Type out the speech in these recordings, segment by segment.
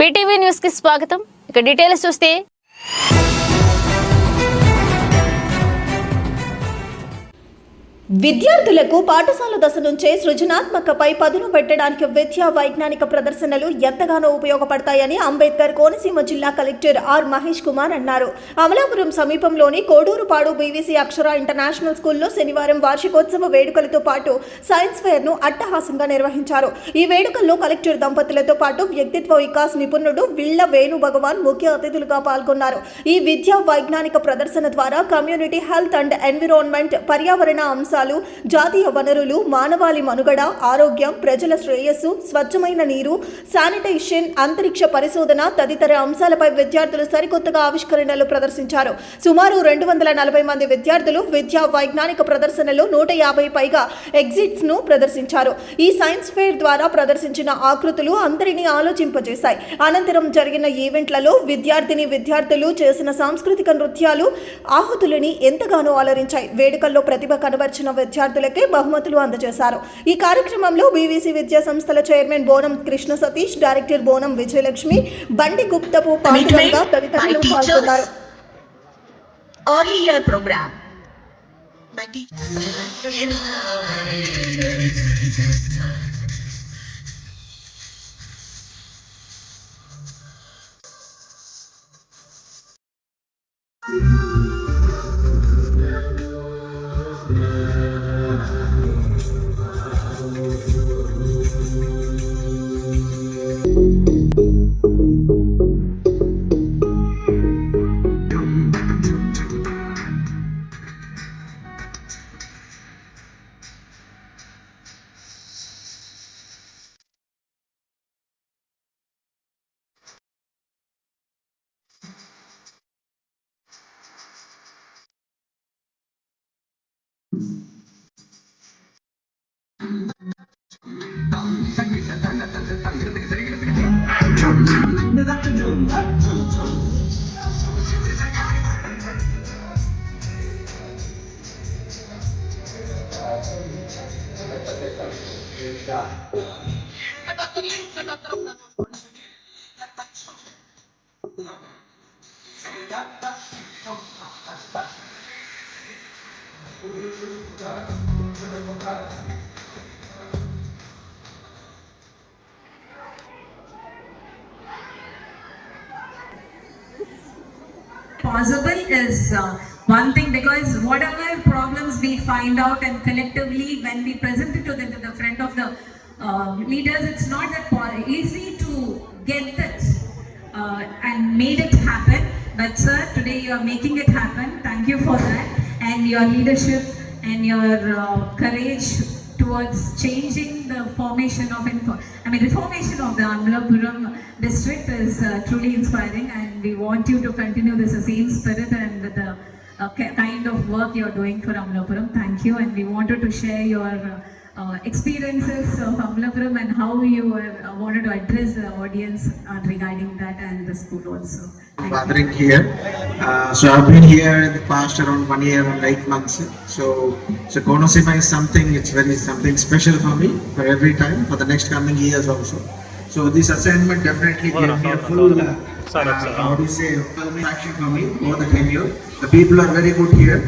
PTV news కి స్వాగతం. ఇక డీటెయిల్స్ చూస్తే విద్యార్థులకు పాఠశాల దశ నుంచే సృజనాత్మకపై పదును పెట్టడానికి విద్యా వైజ్ఞానిక ప్రదర్శనలు ఎంతగానో ఉపయోగపడతాయని అంబేద్కర్ కోనసీమ జిల్లా కలెక్టర్ ఆర్ మహేష్ కుమార్ అన్నారు. అమలాపురం సమీపంలోని కోడూరుపాడు బీవీసీ అక్షర ఇంటర్నేషనల్ స్కూల్లో శనివారం వార్షికోత్సవ వేడుకలతో పాటు సైన్స్ ఫెయిర్ ను అట్టహాసంగా నిర్వహించారు. ఈ వేడుకల్లో కలెక్టర్ దంపతులతో పాటు వ్యక్తిత్వ వికాస్ నిపుణుడు విళ్ల వేణు భగవాన్ ముఖ్య అతిథులుగా పాల్గొన్నారు. ఈ విద్యా వైజ్ఞానిక ప్రదర్శన ద్వారా కమ్యూనిటీ హెల్త్ అండ్ ఎన్విరాన్మెంట్, పర్యావరణ అంశాలు, జాతీయ వనరులు, మానవాళి మనుగడ, ఆరోగ్యం, ప్రజల శ్రేయస్సు, స్వచ్ఛమైన నీరు, శానిటేషన్, అంతరిక్ష పరిశోధన తదితర అంశాలపై విద్యార్థులు సరికొత్తగా ఆవిష్కరణలు ప్రదర్శించారు. సుమారు 240 మంది విద్యార్థులు విద్యా వైజ్ఞానిక ప్రదర్శనలో 150 పైగా ఎగ్జిట్స్ ను ప్రదర్శించారు. ఈ సైన్స్ ఫెయిర్ ద్వారా ప్రదర్శించిన ఆకృతులు అందరినీ ఆలోచింపజేశాయి. అనంతరం జరిగిన ఈవెంట్లలో విద్యార్థులు చేసిన సాంస్కృతిక నృత్యాలు ఆహుతులని ఎంతగానో అలరించాయి. వేడుకల్లో ప్రతిభ కనబర్చిన విద్యార్థులకే బహుమతులు అందజేశారు. ఈ కార్యక్రమంలో బీవీసీ విద్యా సంస్థల చైర్మన్ బోనం కృష్ణ సతీష్, డైరెక్టర్ బోనం విజయలక్ష్మి, బండి గుప్తపు పాండురంగ తదితరులు పాల్గొన్నారు. Possible is one thing, because whatever problems we find out and collectively when we present it to the front of the leaders, it's not that easy to get that and made it happen. But sir, today you are making it happen. Thank you for that, and your leadership and your courage towards changing the reformation of the Amalapuram district is truly inspiring, and we want you to continue this same spirit and with the kind of work you are doing for Amalapuram. Thank you, and we wanted to share your experiences of Amalapuram and how you wanted to address the audience regarding that and the school also. Gathering here. So I've been here in the past around 1 year and 8 months. So Konosima is something, it's something special for me for every time, for the next coming years also. So this assignment definitely gave me a full, full action for me over the tenure. The people are very good here,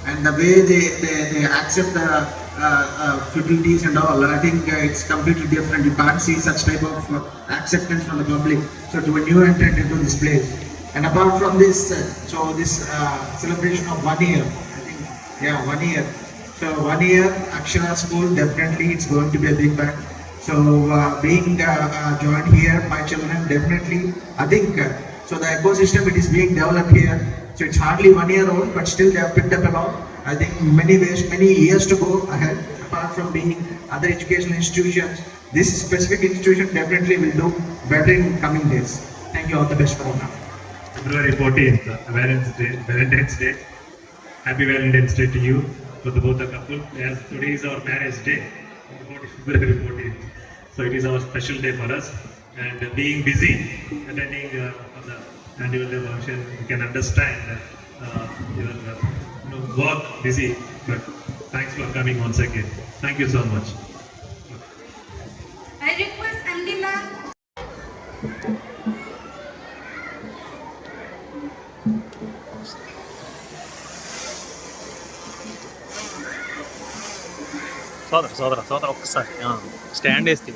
and the way they accept the facilities and all, I think it's completely different. You can't see such type of acceptance from the public. So to a new entrant into this place. And apart from this, this celebration of 1 year, I think, 1 year. So 1 year, Akshara School, definitely it's going to be a big bang. So being joined here, my children, definitely, I think, so the ecosystem, it is being developed here. So it's hardly 1 year old, but still they have picked up a lot. I think many years to go ahead, apart from being other educational institutions. This specific institution definitely will do better in coming days. Thank you, all the best for now. February 14th, Valentine's Day. Happy Valentine's Day to you, for both the couple. As today is our marriage day, February 14th. So it is our special day for us. And being busy, attending the annual day function, you can understand your work busy. But thanks for coming once again. Thank you so much. I request MD ma'am. సోదర ఒక్కసారి stand వేస్తే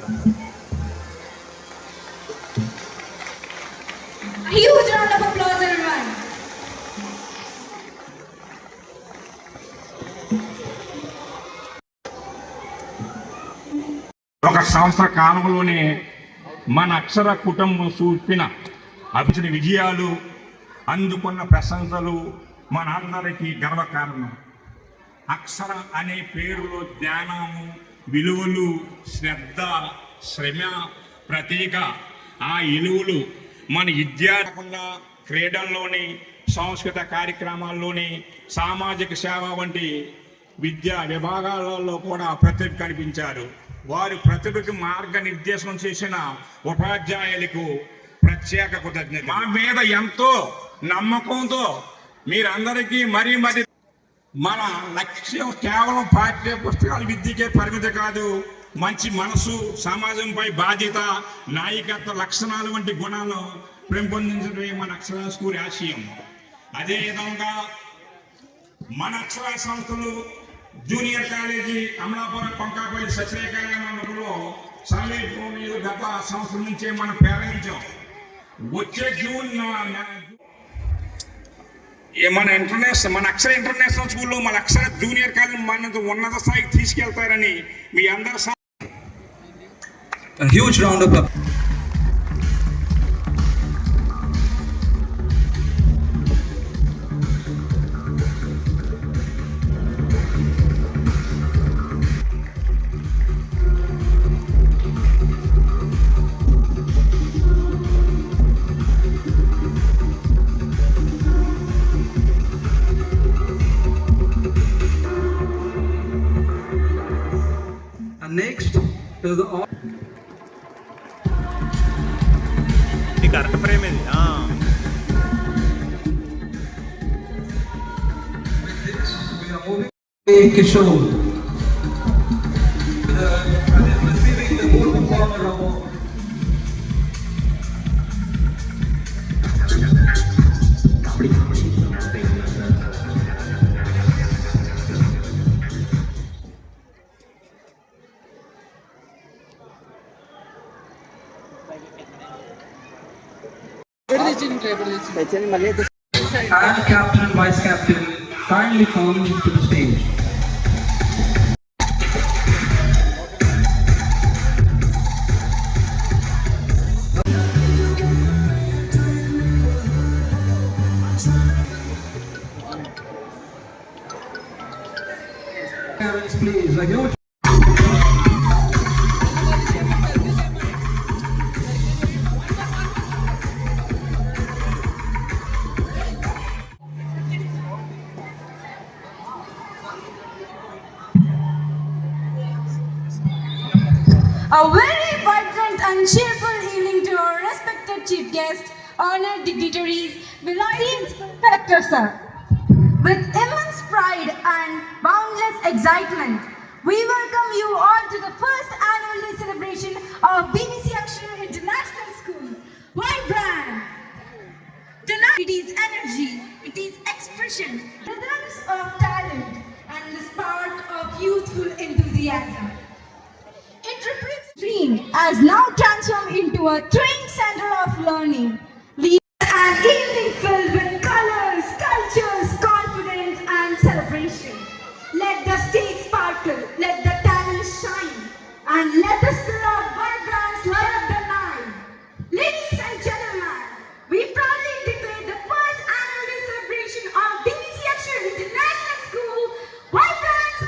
Huge round of applause, everyone. ఒక సంవత్సర కాలంలోనే మన అక్షర కుటుంబం చూపిన అభివృద్ధి విజయాలు అందుకున్న ప్రశంసలు మనందరికీ గర్వకారణం. అక్షర అనే పేరులో జ్ఞానము, విలువలు, శ్రద్ధ, శ్రమ ప్రతీక. ఆ విలువలు మన విద్యా క్రీడల్లోని, సాంస్కృతిక కార్యక్రమాల్లోని, సామాజిక సేవ వంటి విద్యా విభాగాలలో కూడా ప్రతిభ కనిపించారు. వారి ప్రతిభకు మార్గనిర్దేశం చేసిన ఉపాధ్యాయులకు ప్రత్యేక కృతజ్ఞత. మా మీద ఎంతో నమ్మకంతో మీరందరికీ మరీ మన లక్ష్యం కేవలం పాఠ్య పుస్తకాల విద్యకే పరిమితి కాదు. మంచి మనసు, సమాజంపై బాధ్యత, నాయకత్వ లక్షణాలు వంటి గుణాలు పెంపొందించడమే మన అక్షర స్కూల్ ఆశయం. అదేవిధంగా మన అక్షర సంస్థలు జూనియర్ కాలేజీ అమలాపురం, కొంకాపల్లి, సత్యకళ్యాణంలో సమీపంలో గత సంవత్సరం నుంచే మనం ప్రారంభించాం. వచ్చే జూన్ మన అక్షర ఇంటర్నేషనల్ స్కూల్లో మన అక్షర జూనియర్ కాలేజ్ మన ఉన్నత స్థాయికి తీసుకెళ్తారని మీ అందరి huge round of next correct frame ఇది Kishore and captain and vice captain kindly come to the stage. Parents, please, a huge A very vibrant and cheerful evening to our respected chief guests, honored dignitaries, beloved Inspector Sir. With immense pride and boundless excitement, we welcome you all to the first annual day celebration of BBC Akshara International School. Vibrant! Tonight it is energy, it is expression, rhythms of talent, and the spark of youthful enthusiasm. It represents dream as now transformed into a training center of learning. An evening filled with colors, cultures, confidence and celebration. Let the stage sparkle, let the talent shine, and let the spirit of vibrance light up the night. Ladies and gentlemen, we proudly declare the first annual day celebration of BBC Akshara International School, Vibrance.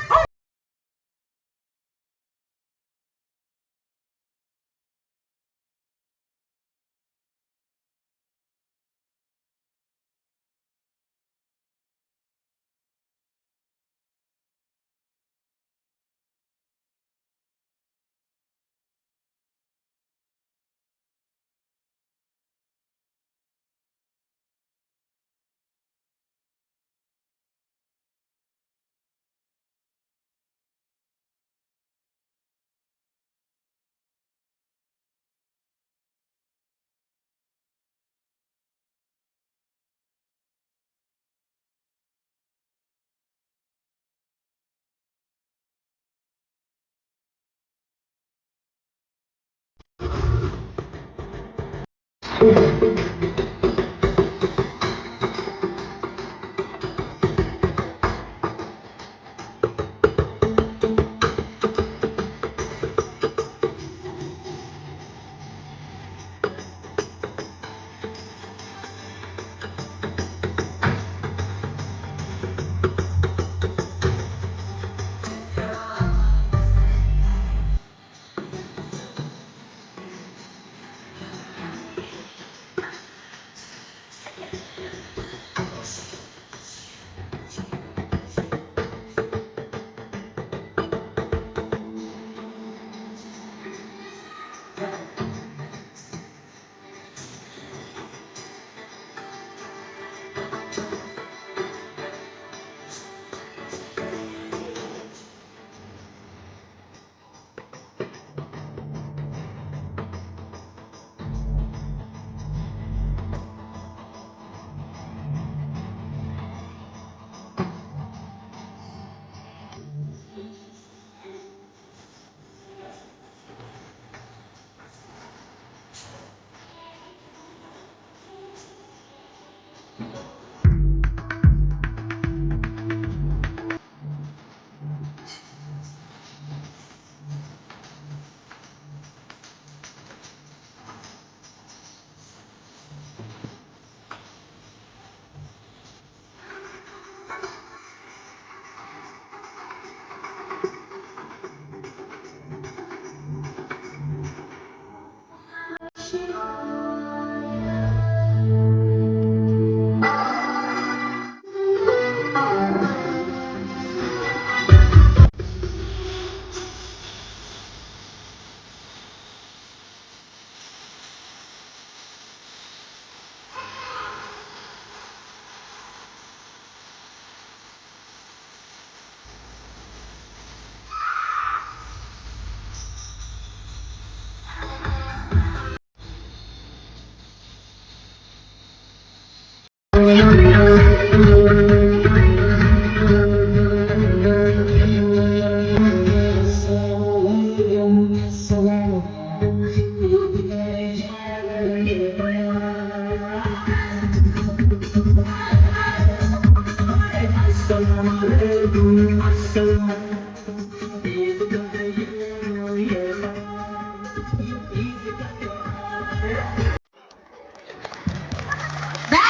That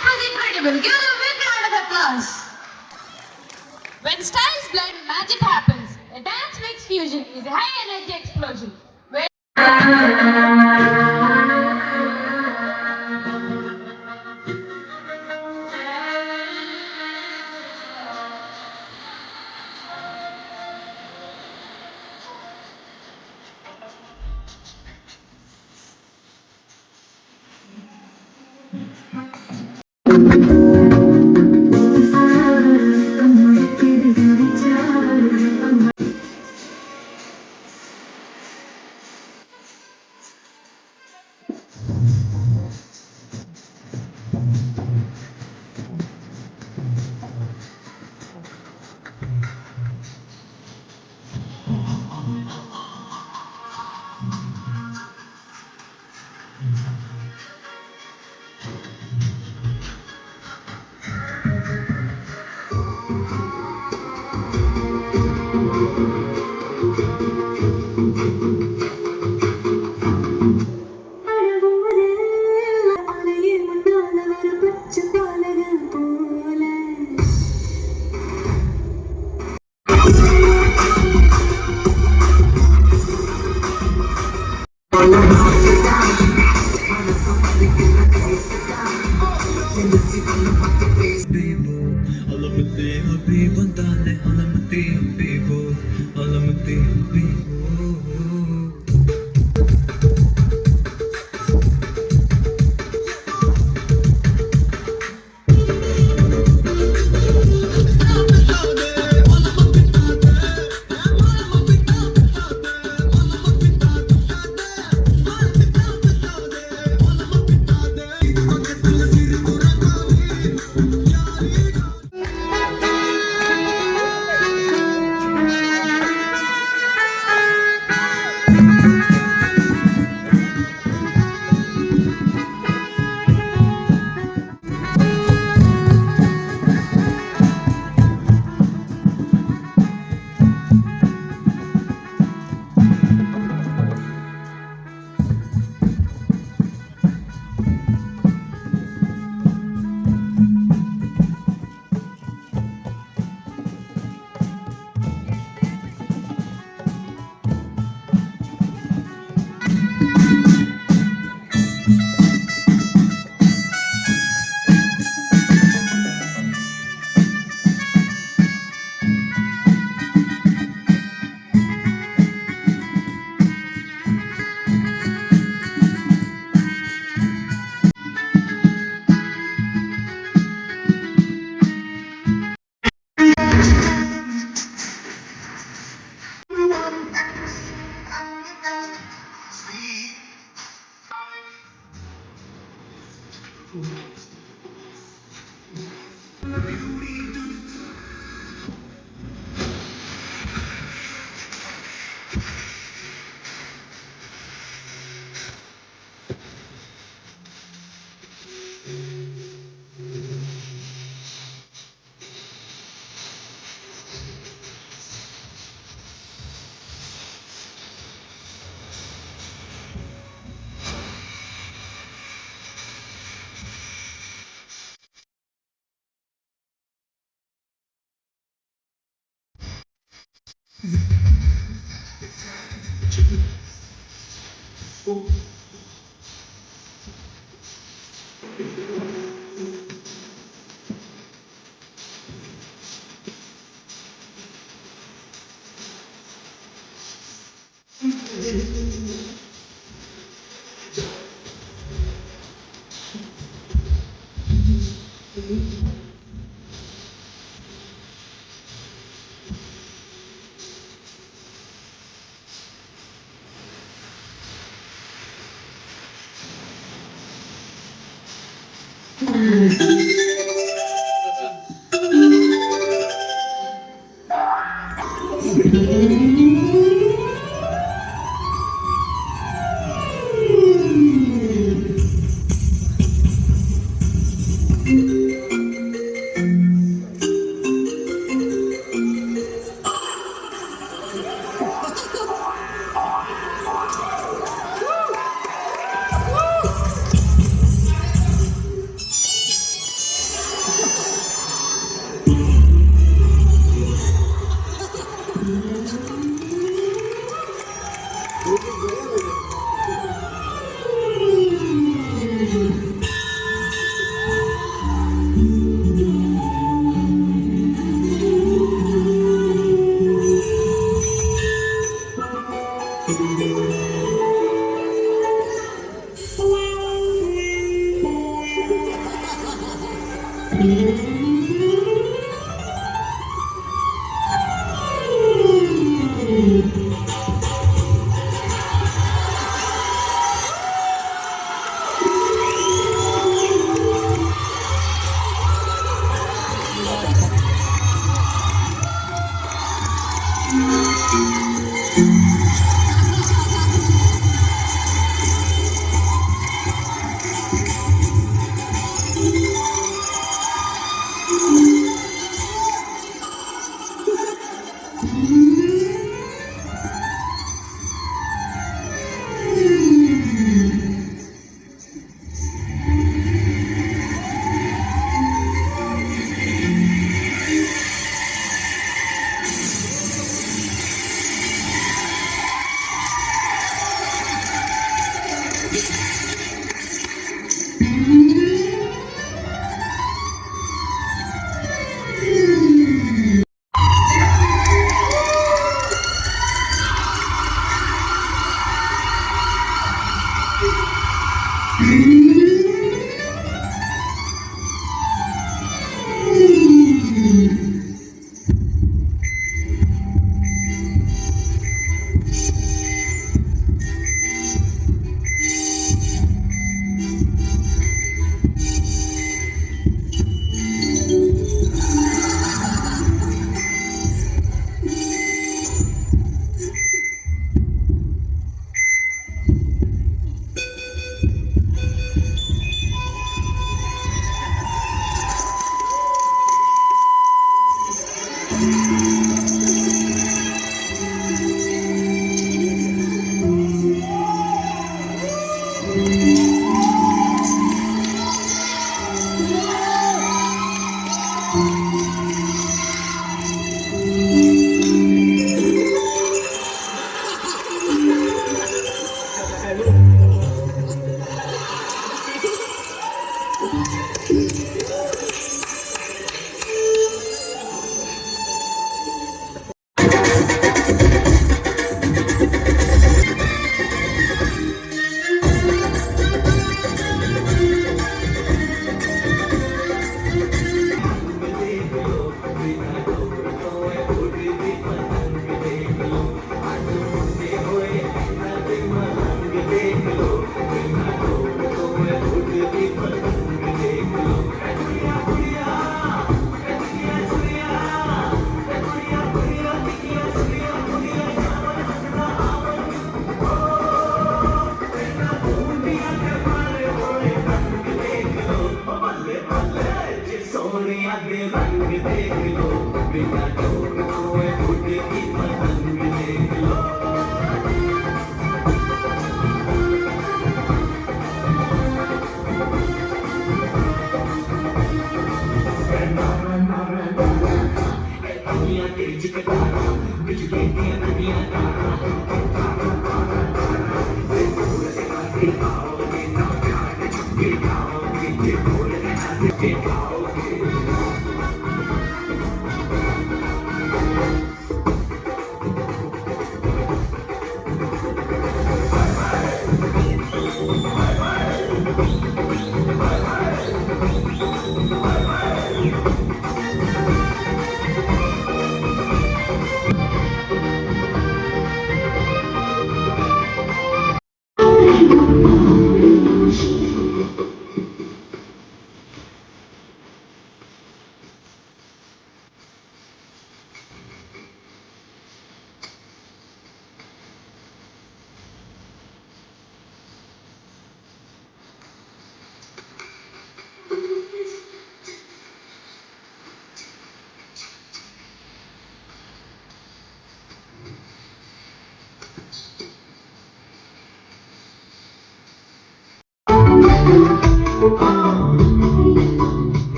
was incredible. Give them a big round of applause. When styles blend, magic happens. A dance mix fusion is a high energy explosion.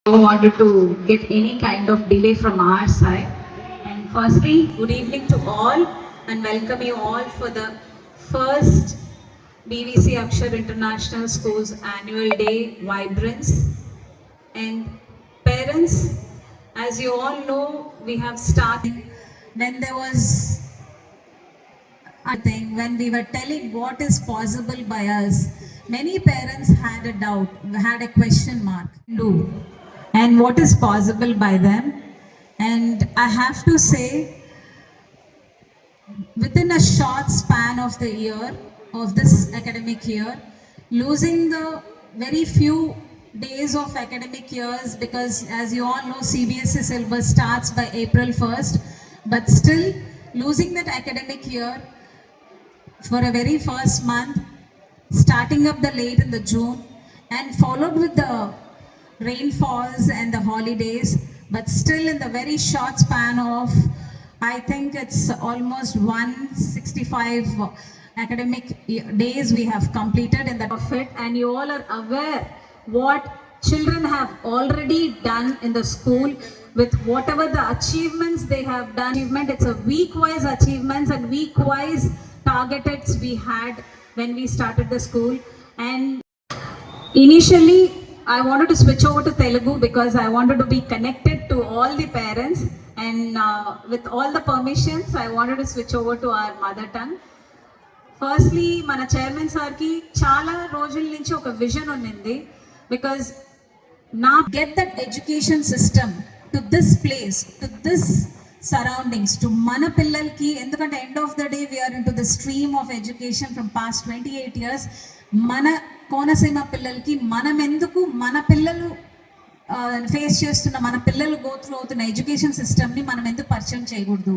Wanted to get any kind of delay from our side. And firstly, good evening to all and welcome you all for the first BVC Akshar International School's annual day vibrance. And parents, as you all know, we have started when there was I think when we were telling what is possible by us, many parents had a doubt, had a question mark. Do and what is possible by them, and I have to say, within a short span of the year, of this academic year, losing the very few days of academic years, because as you all know, CBSE syllabus starts by April 1st, but still losing that academic year for a very first month, starting up the late in the June and followed with the rainfalls and the holidays, but still in the very short span of, I think it's almost 165 academic days we have completed in that of it, and you all are aware what children have already done in the school with whatever the achievements they have done. It's a week-wise achievements and week-wise targeted we had when we started the school. And initially I wanted to switch over to Telugu because I wanted to be connected to all the parents, and with all the permissions I wanted to switch over to our mother tongue. Firstly, మన chairman సార్కి చాలా రోజుల నుంచి ఒక vision ఉన్నింది, because now get that education system to this place, to this surroundings, to mana pillalki, endukante end of the day we are into the stream of education from past 28 years. Mana Konasima pillalki manam enduku mana pillalu face చేస్తున్న మన పిల్లలు go through అవుతున్న education సిస్టమ్ని మనం ఎందుకు పరిచయం చేయకూడదు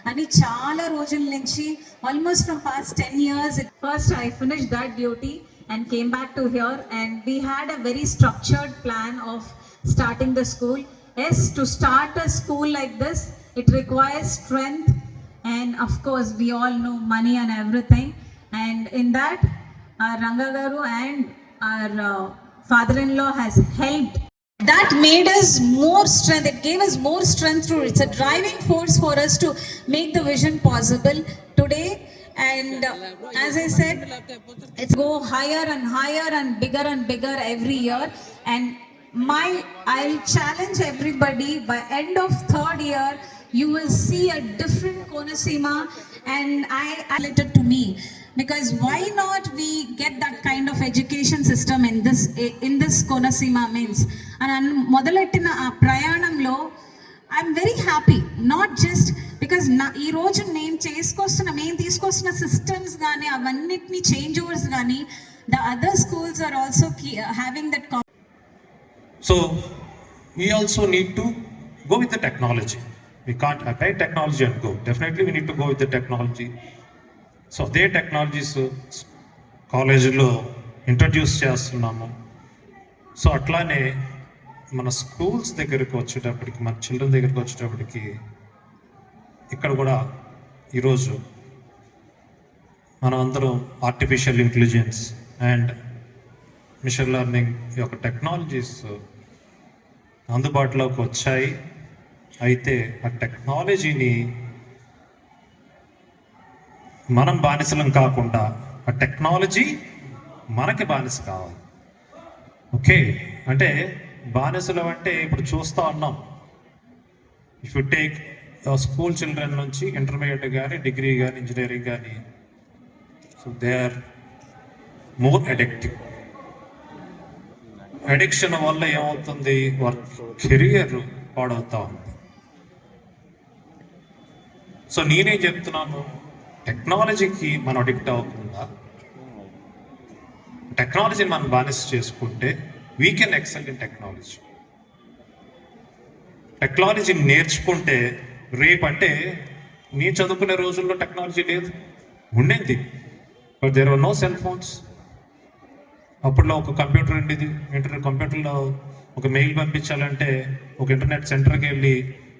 అని చాలా రోజుల నుంచి, almost from past 10 years, first I finish that duty and came back to here, and we had a very structured plan of starting the school. Yes, to start a school like this, it requires strength, and of course we all know money and everything, and in that our Ranga Garu and our father-in-law has helped. That made us more strength, it gave us more strength through, it's a driving force for us to make the vision possible today. And as I said, it's go higher and higher and bigger every year. And I'll challenge everybody, by end of third year you will see a different Konasima, and I related to me, because why not we get that kind of education system in this Konasima means. And మొదలెట్టిన ఆ ప్రయాణంలో I'm very happy, not just because ఈ రోజు నేను తీసుకొస్తున్న systems కానీ అవన్నిటిని change overs కానీ the other schools are also having that. So we also need to go with the technology. We can't apply technology and go. Definitely we need to go with the technology. So they technologies కాలేజీలో introduce చేస్తున్నాము. So అట్లానే మన schools దగ్గరికి వచ్చేటప్పటికి, మన children దగ్గరికి వచ్చేటప్పటికి, ఇక్కడ కూడా ఈరోజు మనం అందరం artificial intelligence and machine learning యొక్క టెక్నాలజీస్ అందుబాటులోకి వచ్చాయి. అయితే ఆ టెక్నాలజీని మనం బానిసలం కాకుండా ఆ టెక్నాలజీ మనకి బానిస కావాలి. ఓకే, అంటే బానిసలు అంటే ఇప్పుడు చూస్తూ ఉన్నాం. If you take school children నుంచి ఇంటర్మీడియట్ కానీ, డిగ్రీ కానీ, ఇంజనీరింగ్ కానీ, so they are more addictive. Addiction వల్ల ఏమవుతుంది, వాళ్ళ కెరియర్ పాడవుతూ ఉంది. సో నేనేం చెప్తున్నాను, టెక్నాలజీకి మనం అడిక్ట్ అవ్వకుండా టెక్నాలజీని మనం బానిస చేసుకుంటే we can excel in technology. టెక్నాలజీని నేర్చుకుంటే రేపంటే నేను చదువుకునే రోజుల్లో టెక్నాలజీ లేదు, ఉండేది, but there are no cell phones. అప్పట్లో ఒక కంప్యూటర్ ఉండేది, కంప్యూటర్లో ఒక మెయిల్ పంపించాలంటే ఒక ఇంటర్నెట్ సెంటర్కి వెళ్ళి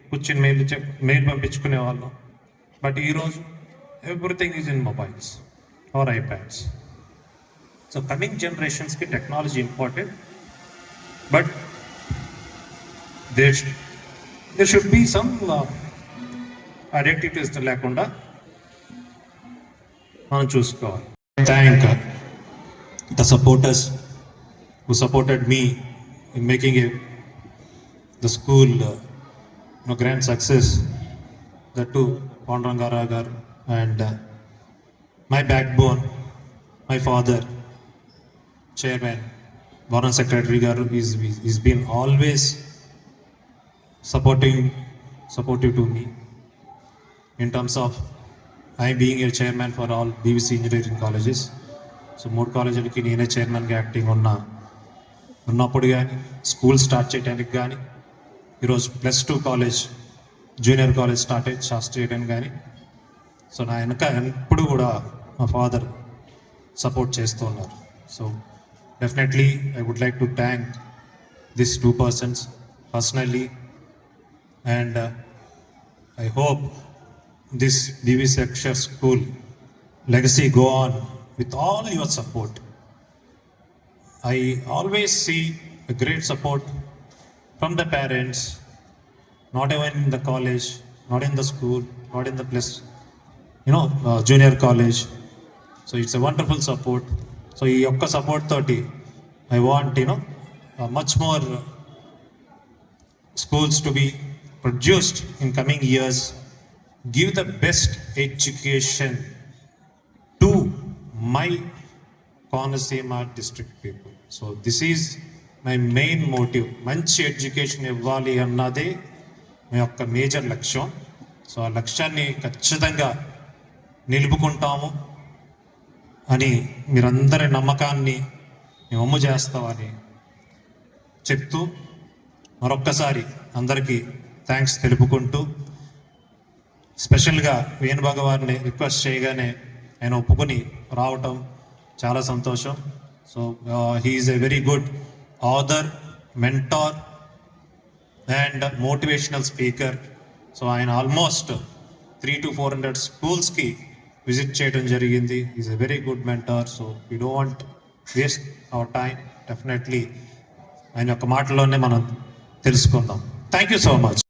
కూర్చొని మెయిల్ పంపించుకునే వాళ్ళం. బట్ ఈరోజు everything is in mobiles or iPads. So coming జనరేషన్స్కి technology important, but there should be some అడిక్టివిటీస్ లేకుండా మనం చూసుకోవాలి. Thank the supporters who supported me in making the school grand success, that too Panduranga Ragar and my backbone, my father, chairman, Boron Secretary Garu, he's been always supportive to me in terms of I being a chairman for all BVC engineering colleges. So 3 కాలేజీలకి నేనే చైర్మన్గా acting ఉన్నప్పుడు కానీ school start చేయడానికి కానీ ఈరోజు +2 college junior college start చేయడానికి కానీ సో నా వెనక ఎప్పుడు కూడా మా ఫాదర్ సపోర్ట్ చేస్తూ ఉన్నారు. So definitely I would like to thank this 2 persons personally, and I hope this BVC Akshar School legacy go on with all your support. I always see a great support from the parents, not even in the college, not in the school, not in the junior college. So it's a wonderful support. So ee yokka support toti I want much more schools to be produced in coming years. Give the best education to my Konaseema district people. So this is my main motive. మంచి education ఇవ్వాలి అన్నదే మీ యొక్క major లక్ష్యం. So ఆ లక్ష్యాన్ని ఖచ్చితంగా నిలుపుకుంటాము అని మీరందరి నమ్మకాన్ని మేము అమ్ము చేస్తామని చెప్తూ మరొక్కసారి అందరికీ థ్యాంక్స్ తెలుపుకుంటూ, స్పెషల్గా వేణు భగవాన్ని రిక్వెస్ట్ చేయగానే ఆయన ఒప్పుకొని రావటం చాలా సంతోషం. So he is a very good author, mentor and motivational speaker. So ఆయన ఆల్మోస్ట్ 300 to 400 స్కూల్స్కి విజిట్ చేయడం జరిగింది. Is a very good mentor. So we don't want waste our time. Definitely ఆయన యొక్క మాటల్లోనే మనం తెలుసుకుందాం. Thank you so much.